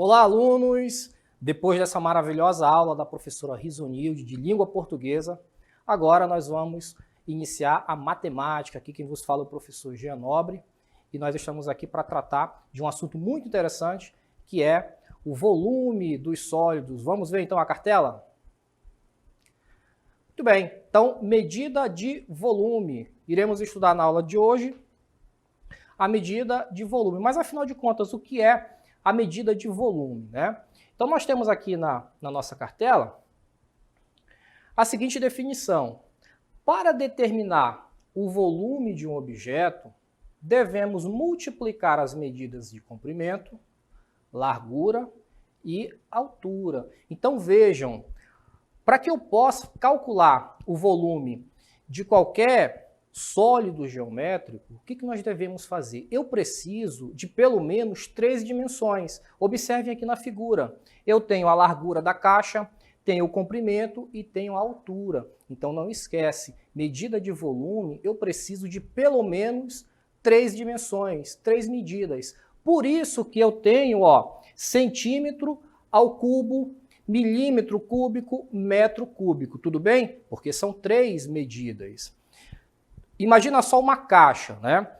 Olá, alunos! Depois dessa maravilhosa aula da professora Risonilde de língua portuguesa, agora nós vamos iniciar a matemática. Aqui quem vos fala é o professor Jean Nobre, e nós estamos aqui para tratar de um assunto muito interessante, que é o volume dos sólidos. Vamos ver então a cartela? Muito bem, então medida de volume. Iremos estudar na aula de hoje a medida de volume. Mas afinal de contas, o que é a medida de volume, né? Então nós temos aqui na nossa cartela a seguinte definição. Para determinar o volume de um objeto, devemos multiplicar as medidas de comprimento, largura e altura. Então vejam, para que eu possa calcular o volume de qualquer sólido geométrico, o que nós devemos fazer? Eu preciso de pelo menos 3 dimensões. Observem aqui na figura. Eu tenho a largura da caixa, tenho o comprimento e tenho a altura. Então não esquece, medida de volume, eu preciso de pelo menos 3 dimensões, 3 medidas. Por isso que eu tenho, centímetro ao cubo, milímetro cúbico, metro cúbico. Tudo bem? Porque são 3 medidas. Imagina só uma caixa, né?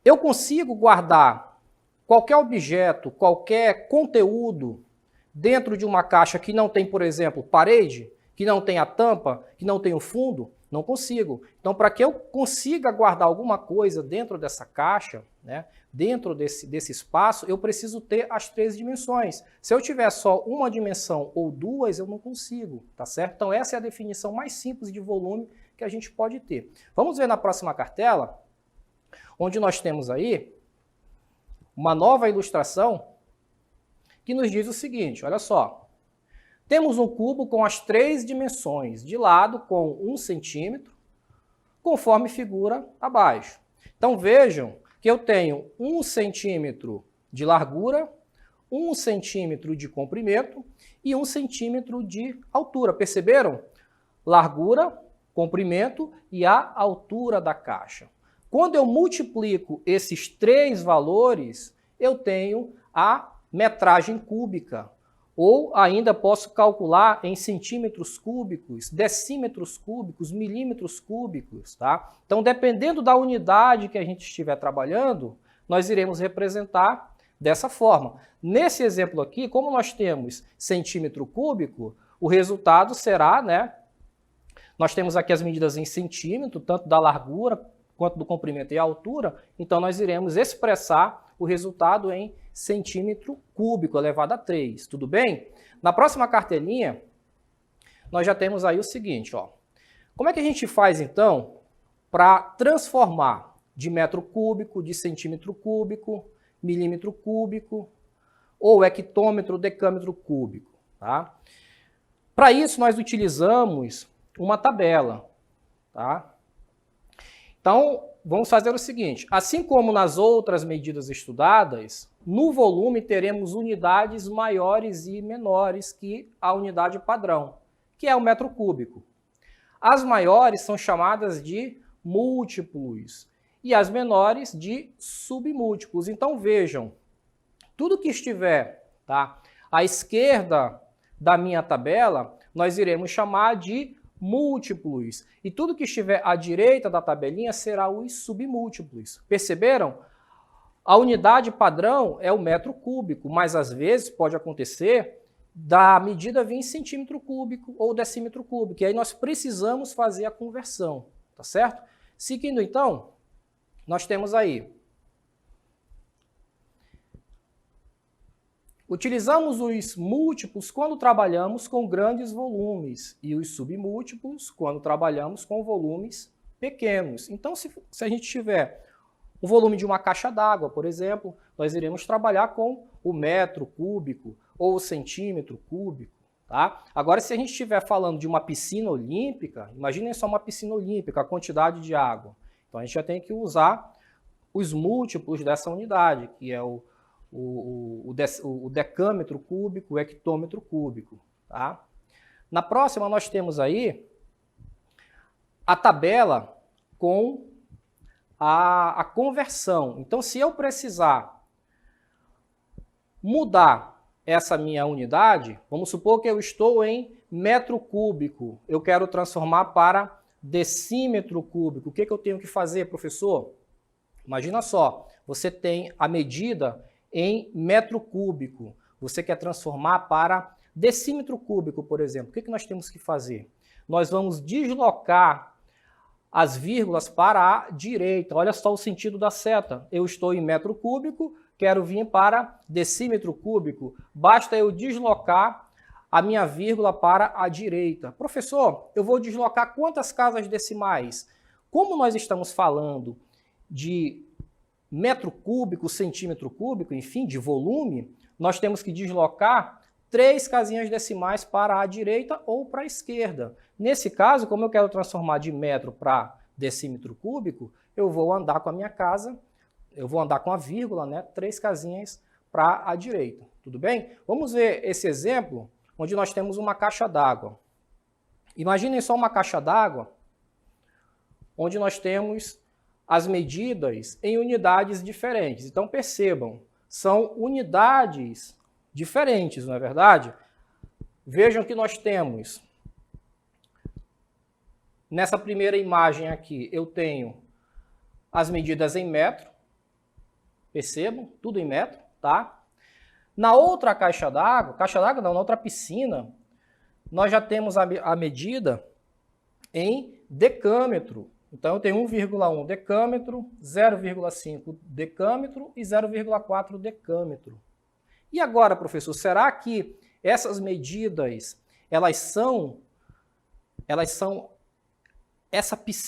Eu consigo guardar qualquer objeto, qualquer conteúdo dentro de uma caixa que não tem, por exemplo, parede, que não tem a tampa, que não tem o fundo? Não consigo. Então, para que eu consiga guardar alguma coisa dentro dessa caixa, né, dentro desse espaço, eu preciso ter as 3 dimensões. Se eu tiver só uma dimensão ou 2, eu não consigo, tá certo? Então, essa é a definição mais simples de volume que a gente pode ter. Vamos ver na próxima cartela, onde nós temos aí uma nova ilustração que nos diz o seguinte, olha só. Temos um cubo com as 3 dimensões, de lado com 1 centímetro, conforme figura abaixo. Então vejam que eu tenho 1 centímetro de largura, 1 centímetro de comprimento e 1 centímetro de altura. Perceberam? Largura, comprimento e a altura da caixa. Quando eu multiplico esses 3 valores, eu tenho a metragem cúbica. Ou ainda posso calcular em centímetros cúbicos, decímetros cúbicos, milímetros cúbicos, tá? Então, dependendo da unidade que a gente estiver trabalhando, nós iremos representar dessa forma. Nesse exemplo aqui, como nós temos centímetro cúbico, o resultado será, né? Nós temos aqui as medidas em centímetro, tanto da largura quanto do comprimento e altura, então nós iremos expressar o resultado em centímetro cúbico elevado a 3, tudo bem? Na próxima cartelinha, nós já temos aí o seguinte, Como é que a gente faz, então, para transformar de metro cúbico, de centímetro cúbico, milímetro cúbico, ou hectômetro, decâmetro cúbico, tá? Para isso, nós utilizamos uma tabela, tá? Então, vamos fazer o seguinte, assim como nas outras medidas estudadas, no volume teremos unidades maiores e menores que a unidade padrão, que é o metro cúbico. As maiores são chamadas de múltiplos e as menores de submúltiplos. Então vejam, tudo que estiver, tá, à esquerda da minha tabela, nós iremos chamar de múltiplos. E tudo que estiver à direita da tabelinha será os submúltiplos. Perceberam? A unidade padrão é o metro cúbico, mas às vezes pode acontecer da medida vir em centímetro cúbico ou decímetro cúbico. E aí nós precisamos fazer a conversão, tá certo? Seguindo então, nós temos aí. Utilizamos os múltiplos quando trabalhamos com grandes volumes e os submúltiplos quando trabalhamos com volumes pequenos. Então, se a gente tiver o volume de uma caixa d'água, por exemplo, nós iremos trabalhar com o metro cúbico ou o centímetro cúbico, tá? Agora, se a gente estiver falando de uma piscina olímpica, imaginem só uma piscina olímpica, a quantidade de água. Então, a gente já tem que usar os múltiplos dessa unidade, que é o decâmetro cúbico, o hectômetro cúbico, tá? Na próxima, nós temos aí a tabela com a conversão. Então, se eu precisar mudar essa minha unidade, vamos supor que eu estou em metro cúbico, eu quero transformar para decímetro cúbico. O que eu tenho que fazer, professor? Imagina só, você tem a medida em metro cúbico, você quer transformar para decímetro cúbico, por exemplo. O que nós temos que fazer? Nós vamos deslocar as vírgulas para a direita. Olha só o sentido da seta. Eu estou em metro cúbico, quero vir para decímetro cúbico. Basta eu deslocar a minha vírgula para a direita. Professor, eu vou deslocar quantas casas decimais? Como nós estamos falando de metro cúbico, centímetro cúbico, enfim, de volume, nós temos que deslocar 3 casinhas decimais para a direita ou para a esquerda. Nesse caso, como eu quero transformar de metro para decímetro cúbico, eu vou andar com a minha casa, eu vou andar com a vírgula, né, 3 casinhas para a direita. Tudo bem? Vamos ver esse exemplo onde nós temos uma caixa d'água. Imaginem só uma caixa d'água onde nós temos as medidas em unidades diferentes. Então percebam, são unidades diferentes, não é verdade? Vejam que nós temos, nessa primeira imagem aqui, eu tenho as medidas em metro, percebam, tudo em metro, tá? Na outra caixa d'água não, na outra piscina, nós já temos a medida em decâmetro. Então eu tenho 1,1 decâmetro, 0,5 decâmetro e 0,4 decâmetro. E agora, professor, será que essas medidas,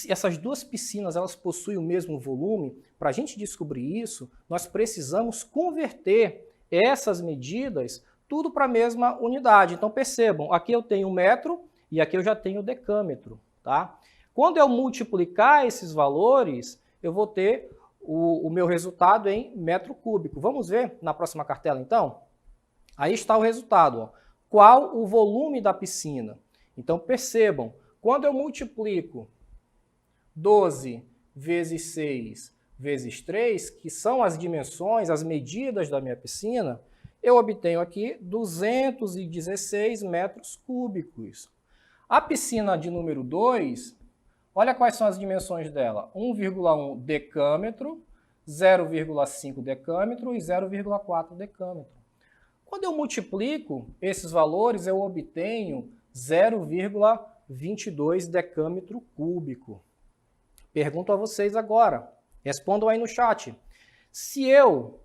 essas duas piscinas, elas possuem o mesmo volume? Para a gente descobrir isso, nós precisamos converter essas medidas tudo para a mesma unidade. Então percebam, aqui eu tenho metro e aqui eu já tenho decâmetro, tá? Quando eu multiplicar esses valores, eu vou ter o meu resultado em metro cúbico. Vamos ver na próxima cartela, então? Aí está o resultado. Ó. Qual o volume da piscina? Então, percebam, quando eu multiplico 12 vezes 6 vezes 3, que são as dimensões, as medidas da minha piscina, eu obtenho aqui 216 metros cúbicos. A piscina de número 2... olha quais são as dimensões dela. 1,1 decâmetro, 0,5 decâmetro e 0,4 decâmetro. Quando eu multiplico esses valores, eu obtenho 0,22 decâmetro cúbico. Pergunto a vocês agora, respondam aí no chat. Se eu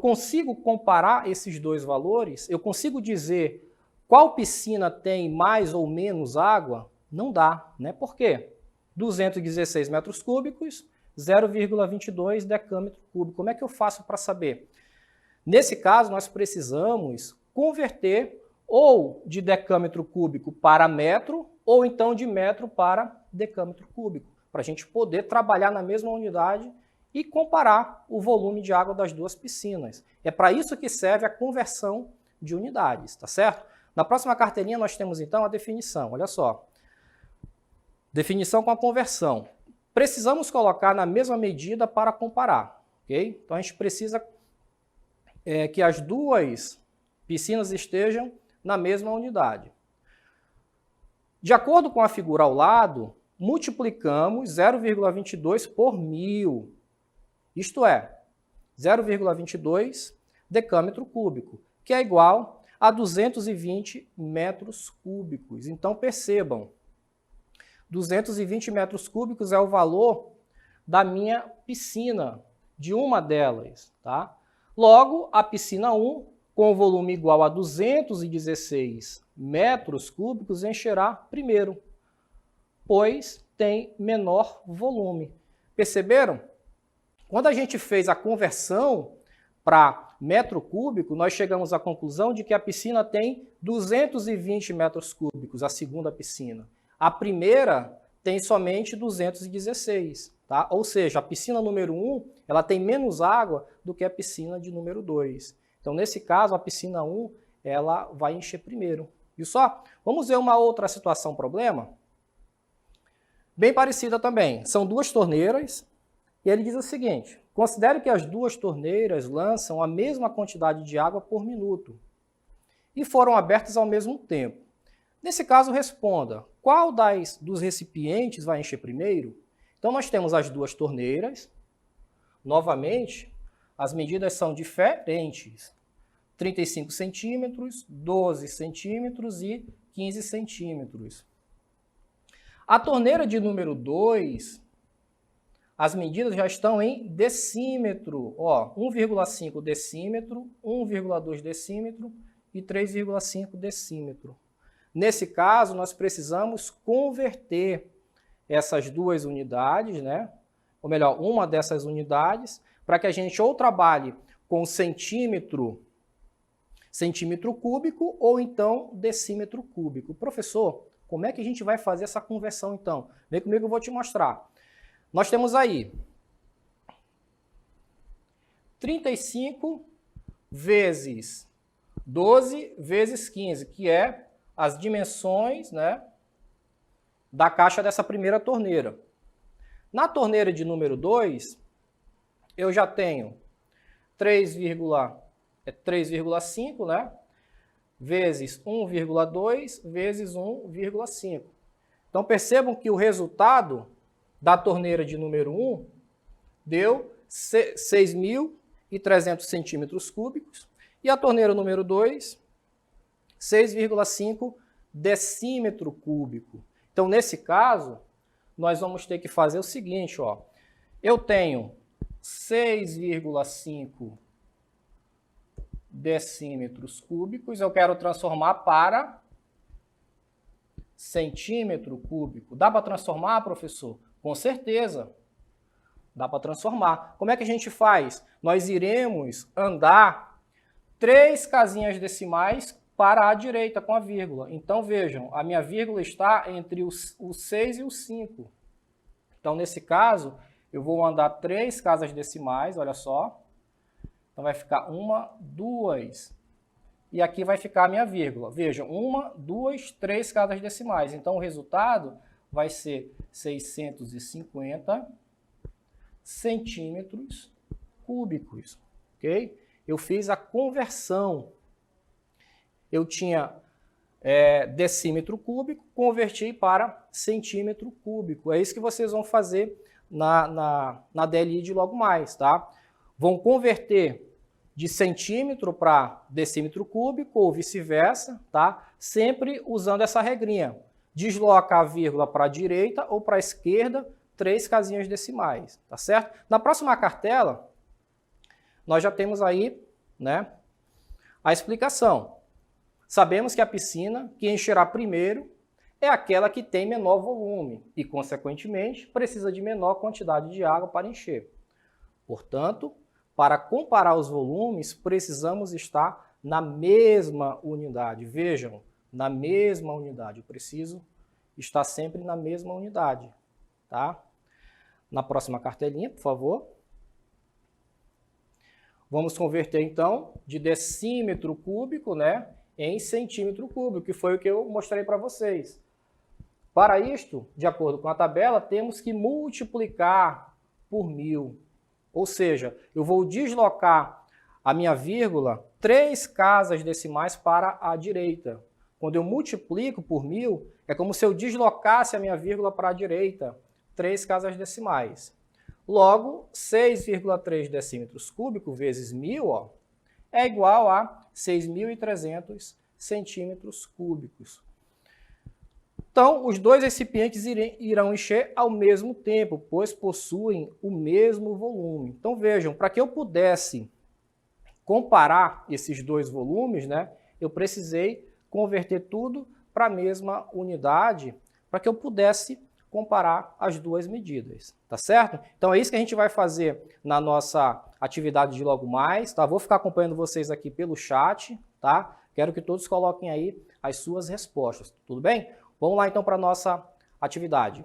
consigo comparar esses dois valores, eu consigo dizer qual piscina tem mais ou menos água? Não dá, né? Por quê? 216 metros cúbicos, 0,22 decâmetro cúbico. Como é que eu faço para saber? Nesse caso, nós precisamos converter ou de decâmetro cúbico para metro, ou então de metro para decâmetro cúbico, para a gente poder trabalhar na mesma unidade e comparar o volume de água das duas piscinas. É para isso que serve a conversão de unidades, tá certo? Na próxima carteirinha nós temos então a definição, olha só. Definição com a conversão. Precisamos colocar na mesma medida para comparar, ok? Então a gente precisa que as duas piscinas estejam na mesma unidade. De acordo com a figura ao lado, multiplicamos 0,22 por 1000, isto é, 0,22 decâmetro cúbico, que é igual a 220 metros cúbicos. Então percebam, 220 metros cúbicos é o valor da minha piscina, de uma delas, tá? Logo, a piscina 1, com volume igual a 216 metros cúbicos, encherá primeiro, pois tem menor volume. Perceberam? Quando a gente fez a conversão para metro cúbico, nós chegamos à conclusão de que a piscina tem 220 metros cúbicos, a segunda piscina. A primeira tem somente 216, tá? Ou seja, a piscina número 1 ela tem menos água do que a piscina de número 2. Então, nesse caso, a piscina 1 ela vai encher primeiro. E só, vamos ver uma outra situação, problema? Bem parecida também. São duas torneiras e ele diz o seguinte: considere que as duas torneiras lançam a mesma quantidade de água por minuto. e foram abertas ao mesmo tempo. Nesse caso, responda, qual dos recipientes vai encher primeiro? Então, nós temos as duas torneiras. Novamente, as medidas são diferentes. 35 centímetros, 12 centímetros e 15 centímetros. A torneira de número 2, as medidas já estão em decímetro. 1,5 decímetro, 1,2 decímetro e 3,5 decímetro. Nesse caso, nós precisamos converter essas duas unidades, né? Ou melhor, uma dessas unidades, para que a gente ou trabalhe com centímetro cúbico ou então decímetro cúbico. Professor, como é que a gente vai fazer essa conversão então? Vem comigo, eu vou te mostrar. Nós temos aí 35 vezes 12 vezes 15, que é as dimensões, né, da caixa dessa primeira torneira. Na torneira de número 2, eu já tenho 3,5, né, vezes 1,2 vezes 1,5. Então percebam que o resultado da torneira de número 1 deu 6.300 centímetros cúbicos e a torneira número 2, 6,5 decímetro cúbico. Então, nesse caso, nós vamos ter que fazer o seguinte, eu tenho 6,5 decímetros cúbicos, eu quero transformar para centímetro cúbico. Dá para transformar, professor? Com certeza. Dá para transformar. Como é que a gente faz? Nós iremos andar 3 casinhas decimais para a direita com a vírgula. Então, vejam, a minha vírgula está entre o 6 e o 5. Então, nesse caso, eu vou andar 3 casas decimais, olha só. Então, vai ficar 1, 2. E aqui vai ficar a minha vírgula. Vejam, 1, 2, 3 casas decimais. Então, o resultado vai ser 650 centímetros cúbicos. Ok? Eu fiz a conversão. Eu tinha decímetro cúbico, converti para centímetro cúbico. É isso que vocês vão fazer na DLI de logo mais, tá? Vão converter de centímetro para decímetro cúbico ou vice-versa, tá? Sempre usando essa regrinha. Desloca a vírgula para a direita ou para a esquerda, 3 casinhas decimais, tá certo? Na próxima cartela, nós já temos aí, né, a explicação. Sabemos que a piscina que encherá primeiro é aquela que tem menor volume e, consequentemente, precisa de menor quantidade de água para encher. Portanto, para comparar os volumes, precisamos estar na mesma unidade. Vejam, na mesma unidade. Eu preciso estar sempre na mesma unidade, tá? Na próxima cartelinha, por favor. Vamos converter, então, de decímetro cúbico, né, em centímetro cúbico, que foi o que eu mostrei para vocês. Para isto, de acordo com a tabela, temos que multiplicar por 1000. Ou seja, eu vou deslocar a minha vírgula 3 casas decimais para a direita. Quando eu multiplico por 1000, é como se eu deslocasse a minha vírgula para a direita, 3 casas decimais. Logo, 6,3 decímetros cúbicos vezes 1000, é igual a 6.300 centímetros cúbicos. Então, os dois recipientes irão encher ao mesmo tempo, pois possuem o mesmo volume. Então, vejam, para que eu pudesse comparar esses dois volumes, né, eu precisei converter tudo para a mesma unidade, para que eu pudesse comparar as duas medidas, tá certo? Então é isso que a gente vai fazer na nossa atividade de logo mais, tá? Vou ficar acompanhando vocês aqui pelo chat, tá? Quero que todos coloquem aí as suas respostas, tudo bem? Vamos lá então para a nossa atividade.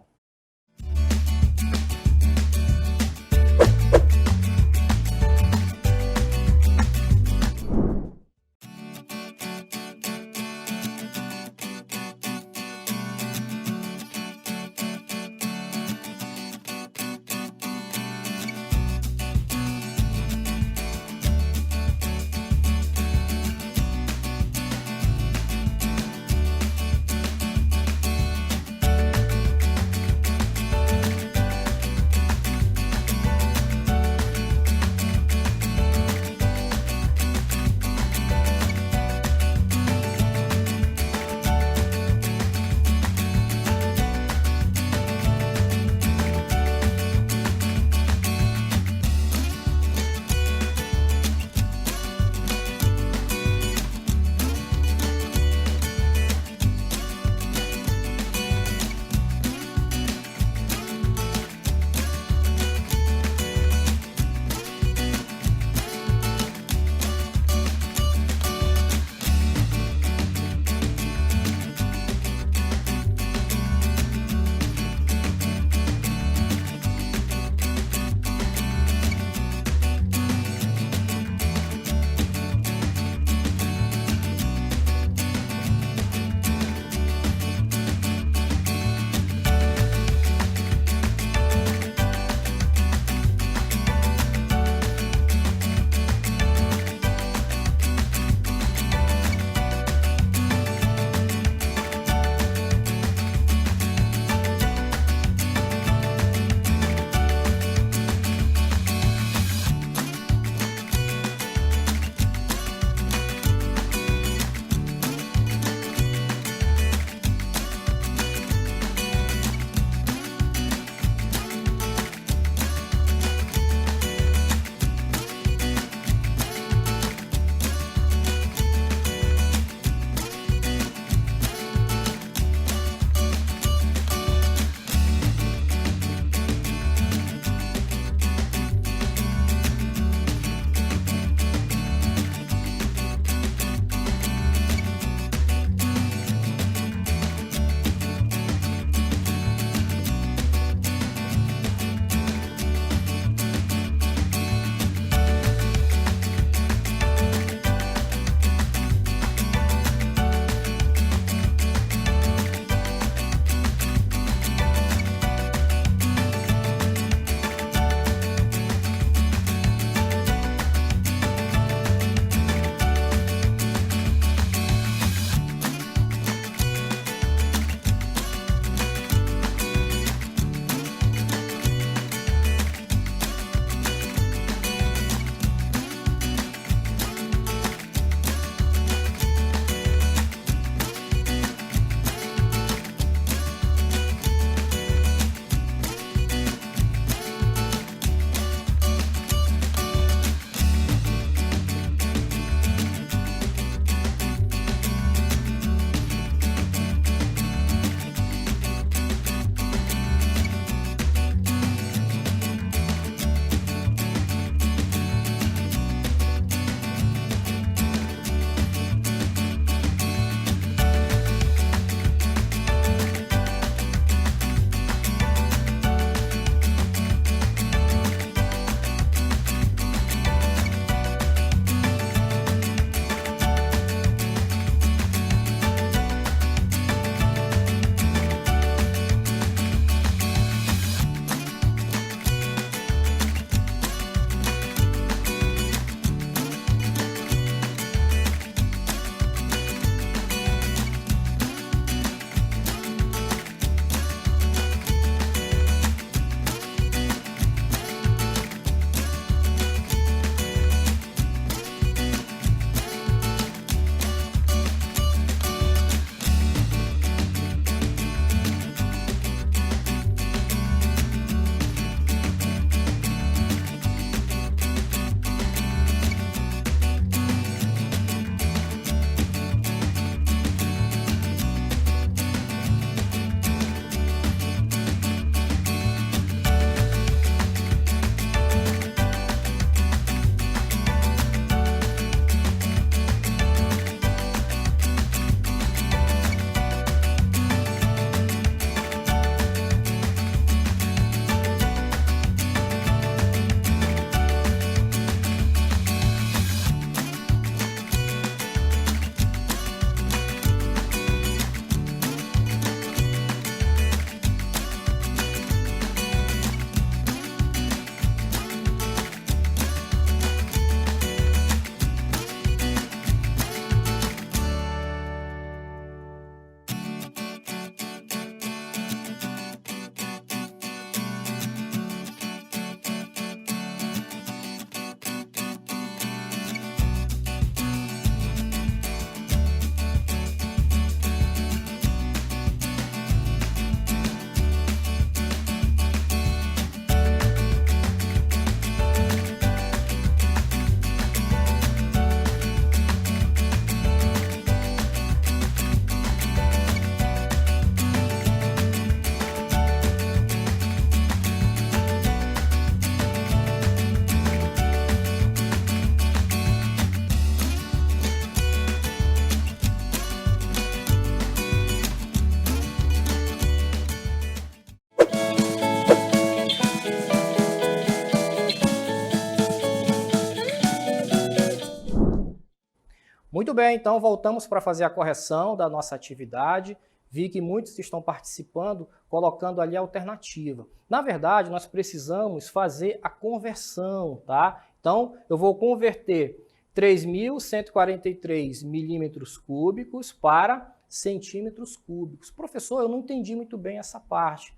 bem, então voltamos para fazer a correção da nossa atividade. Vi que muitos estão participando, colocando ali a alternativa. Na verdade, nós precisamos fazer a conversão, tá? Então, eu vou converter 3.143 milímetros cúbicos para centímetros cúbicos. Professor, eu não entendi muito bem essa parte.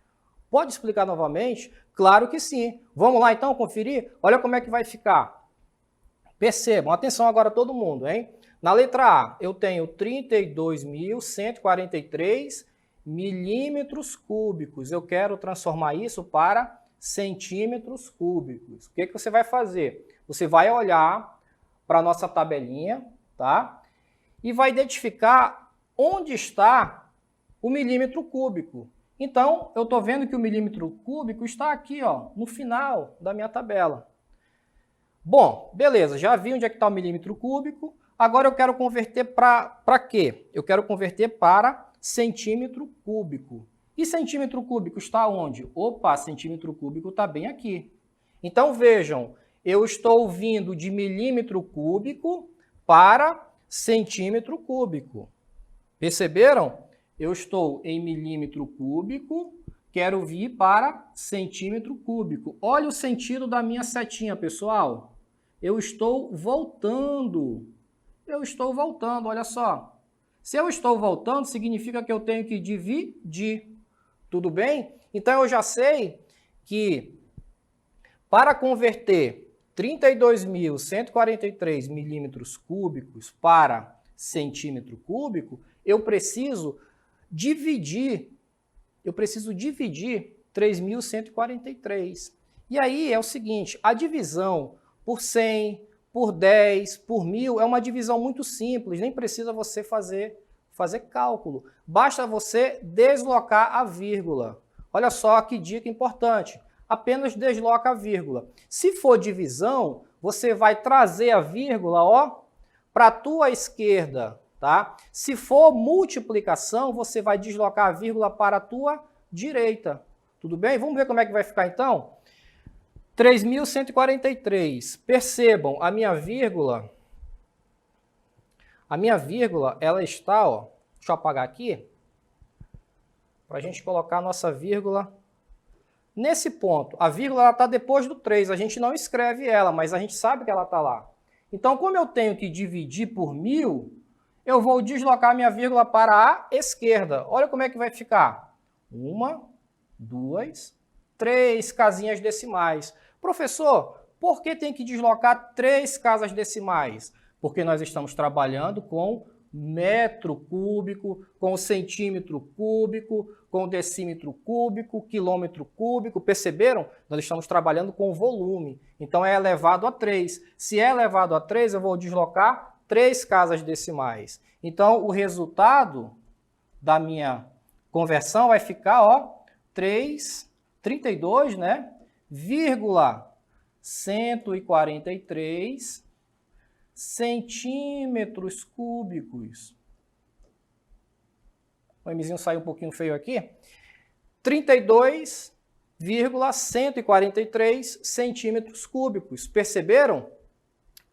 Pode explicar novamente? Claro que sim. Vamos lá então conferir? Olha como é que vai ficar. Percebam, atenção agora todo mundo, hein? Na letra A, eu tenho 32.143 milímetros cúbicos. Eu quero transformar isso para centímetros cúbicos. O que você vai fazer? Você vai olhar para a nossa tabelinha, tá? E vai identificar onde está o milímetro cúbico. Então, eu estou vendo que o milímetro cúbico está aqui, ó, no final da minha tabela. Bom, beleza, já vi onde é que está o milímetro cúbico. Agora eu quero converter para quê? Eu quero converter para centímetro cúbico. E centímetro cúbico está onde? Opa, centímetro cúbico está bem aqui. Então vejam, eu estou vindo de milímetro cúbico para centímetro cúbico. Perceberam? Eu estou em milímetro cúbico, quero vir para centímetro cúbico. Olha o sentido da minha setinha, pessoal. Eu estou voltando. Eu estou voltando, olha só. Se eu estou voltando, significa que eu tenho que dividir. Tudo bem? Então eu já sei que para converter 32.143 milímetros cúbicos para centímetro cúbico, eu preciso dividir 3.143. E aí é o seguinte, a divisão por 100, por 10, por 1.000 é uma divisão muito simples, nem precisa você fazer cálculo. Basta você deslocar a vírgula. Olha só que dica importante. Apenas desloca a vírgula. Se for divisão, você vai trazer a vírgula, ó, para a tua esquerda, tá? Se for multiplicação, você vai deslocar a vírgula para a tua direita. Tudo bem? Vamos ver como é que vai ficar então? 3.143. Percebam, a minha vírgula, ela está, ó, deixa eu apagar aqui, para a gente colocar a nossa vírgula nesse ponto. A vírgula está depois do 3, a gente não escreve ela, mas a gente sabe que ela está lá. Então, como eu tenho que dividir por 1.000, eu vou deslocar minha vírgula para a esquerda. Olha como é que vai ficar. 1, 2, 3 casinhas decimais. Professor, por que tem que deslocar 3 casas decimais? Porque nós estamos trabalhando com metro cúbico, com centímetro cúbico, com decímetro cúbico, quilômetro cúbico. Perceberam? Nós estamos trabalhando com volume. Então é elevado a 3. Se é elevado a 3, eu vou deslocar 3 casas decimais. Então o resultado da minha conversão vai ficar, ó, 32, né? Vírgula 143 centímetros cúbicos. O Mzinho saiu um pouquinho feio aqui. 32,143 centímetros cúbicos. Perceberam?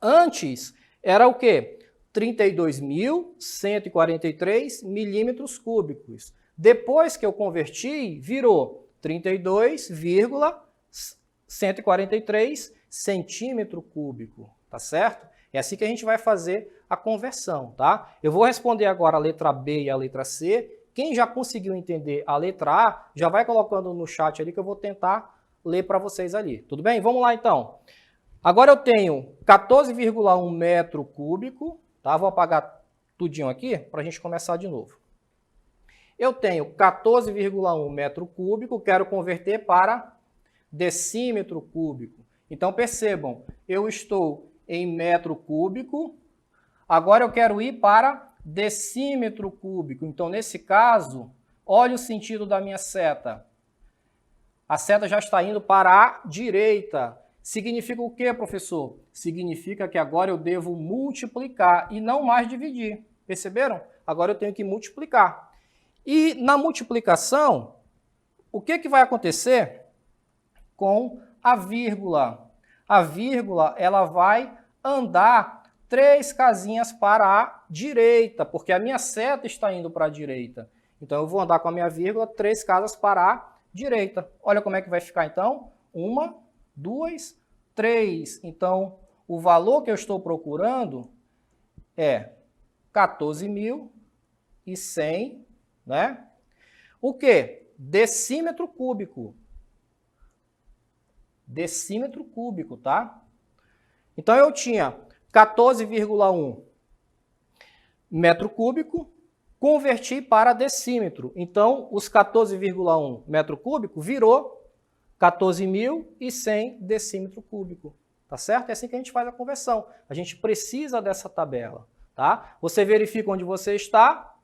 Antes era o quê? 32.143 milímetros cúbicos. Depois que eu converti, virou 32,143 centímetro cúbico, tá certo? É assim que a gente vai fazer a conversão, tá? Eu vou responder agora a letra B e a letra C. Quem já conseguiu entender a letra A, já vai colocando no chat ali que eu vou tentar ler para vocês ali. Tudo bem? Vamos lá então. Agora eu tenho 14,1 metro cúbico, tá? Vou apagar tudinho aqui para a gente começar de novo. Eu tenho 14,1 metro cúbico, quero converter para decímetro cúbico. Então percebam, eu estou em metro cúbico, agora eu quero ir para decímetro cúbico. Então nesse caso, olha o sentido da minha seta. A seta já está indo para a direita. Significa o quê, professor? Significa que agora eu devo multiplicar e não mais dividir. Perceberam? Agora eu tenho que multiplicar. E na multiplicação, o que vai acontecer com a vírgula? A vírgula ela vai andar 3 casinhas para a direita, porque a minha seta está indo para a direita. Então, eu vou andar com a minha vírgula 3 casas para a direita. Olha como é que vai ficar, então. 1, 2, 3. Então, o valor que eu estou procurando é 14.100, né? O quê? Decímetro cúbico. Decímetro cúbico, tá? Então, eu tinha 14,1 metro cúbico, converti para decímetro. Então, os 14,1 metro cúbico virou 14.100 decímetro cúbico. Tá certo? É assim que a gente faz a conversão. A gente precisa dessa tabela, tá? Você verifica onde você está,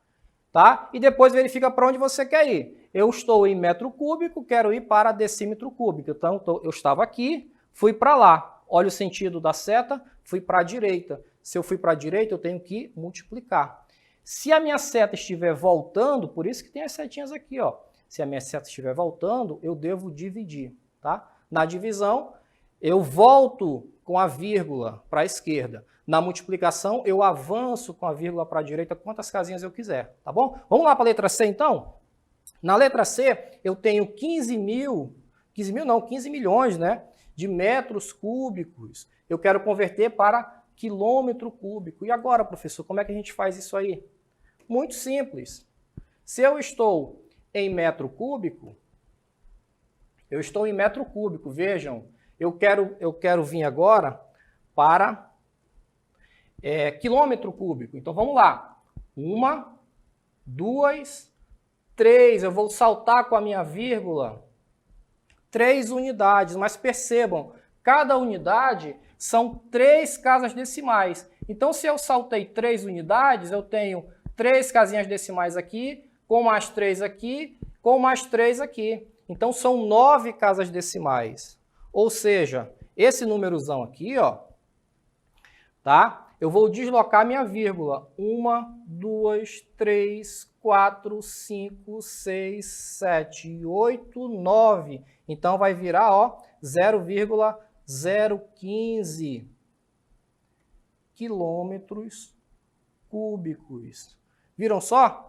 tá? E depois verifica para onde você quer ir. Eu estou em metro cúbico, quero ir para decímetro cúbico. Então, eu estava aqui, fui para lá. Olha o sentido da seta, fui para a direita. Se eu fui para a direita, eu tenho que multiplicar. Se a minha seta estiver voltando, por isso que tem as setinhas aqui, ó. Se a minha seta estiver voltando, eu devo dividir, tá? Na divisão, eu volto com a vírgula para a esquerda. Na multiplicação, eu avanço com a vírgula para a direita quantas casinhas eu quiser, tá bom? Vamos lá para a letra C, então? Na letra C, eu tenho 15 milhões, né, de metros cúbicos. Eu quero converter para quilômetro cúbico. E agora, professor, como é que a gente faz isso aí? Muito simples. Se eu estou em metro cúbico, vejam, eu quero vir agora para quilômetro cúbico. Então, vamos lá. 1, 2, 3. Eu vou saltar com a minha vírgula 3 unidades. Mas percebam, cada unidade são 3 casas decimais. Então, se eu saltei 3 unidades, eu tenho 3 casinhas decimais aqui, com mais 3 aqui, com mais 3 aqui. Então, são 9 casas decimais. Ou seja, esse númerozão aqui, ó, tá? Eu vou deslocar minha vírgula. 1, 2, 3, 4, 5, 6, 7, 8, 9. Então, vai virar, ó, 0,015 quilômetros cúbicos. Viram só?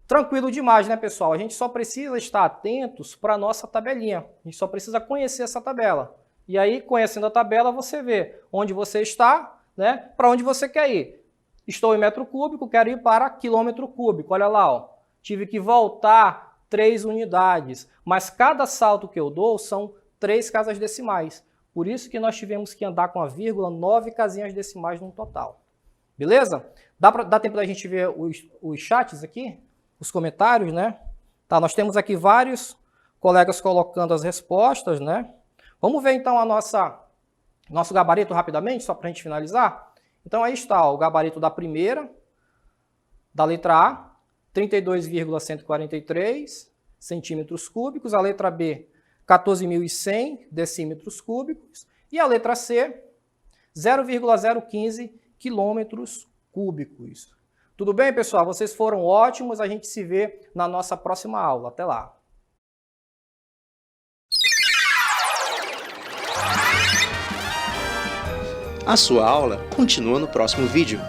Tranquilo demais, né, pessoal? A gente só precisa estar atentos para a nossa tabelinha. A gente só precisa conhecer essa tabela. E aí, conhecendo a tabela, você vê onde você está, né, para onde você quer ir. Estou em metro cúbico, quero ir para quilômetro cúbico. Olha lá, ó. Tive que voltar 3 unidades. Mas cada salto que eu dou são 3 casas decimais. Por isso que nós tivemos que andar com a vírgula 9 casinhas decimais no total. Beleza? Dá tempo da gente ver os chats aqui? Os comentários, né? Tá, nós temos aqui vários colegas colocando as respostas, né? Vamos ver então nosso gabarito rapidamente, só para a gente finalizar? Então aí está, ó, o gabarito da primeira, da letra A, 32,143 centímetros cúbicos, a letra B, 14.100 decímetros cúbicos, e a letra C, 0,015 quilômetros cúbicos. Tudo bem, pessoal? Vocês foram ótimos, a gente se vê na nossa próxima aula. Até lá! A sua aula continua no próximo vídeo.